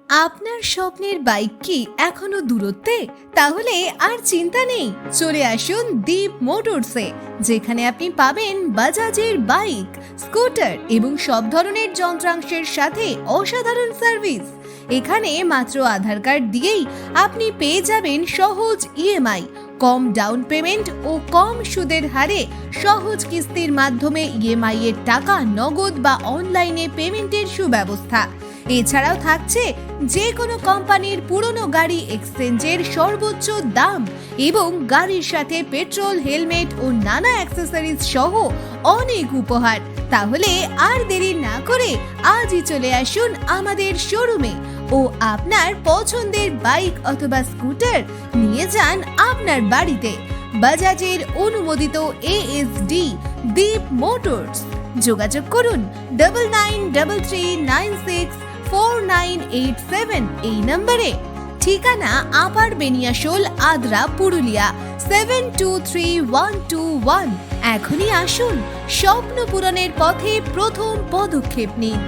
আপনার স্বপ্নের বাইক কি এখনো দূরত্বে? তাহলে আর চিন্তা নেই, চলে আসুন দীপ মোটরসে, যেখানে আপনি পাবেন বাজাজের বাইক, স্কুটার এবং সব ধরনের যন্ত্রাংশের সাথে অসাধারণ সার্ভিস। এখানে মাত্র আধার কার্ড দিয়েই আপনি পেয়ে যাবেন সহজ ইএমআই, কম ডাউন পেমেন্ট ও কম সুদের হারে সহজ কিস্তির মাধ্যমে ইএমআই এর টাকা নগদ বা অনলাইনে পেমেন্টের সুব্যবস্থা। এছাড়াও থাকছে যে কোনো কোম্পানির পুরনো গাড়ি এক্সচেঞ্জের সর্বোচ্চ দাম এবং গাড়ির সাথে পেট্রোল, হেলমেট ও নানা অ্যাক্সেসরিজ সহ অনেক উপহার। তাহলে আর দেরি না করে আজই চলে আসুন আমাদের শোরুমে ও আপনার পছন্দের বাইক অথবা স্কুটার নিয়ে যান আপনার বাড়িতে। বাজাজের অনুমোদিত ASD দীপ মোটরস। যোগাযোগ করুন 9933964987 এই নম্বরে। ঠিকানা আপার বেনিয়াশোল, আদ্রা, পুরুলিয়া 723121। এখনই আসুন, স্বপ্ন পূরণের পথে প্রথম পদক্ষেপ নিন।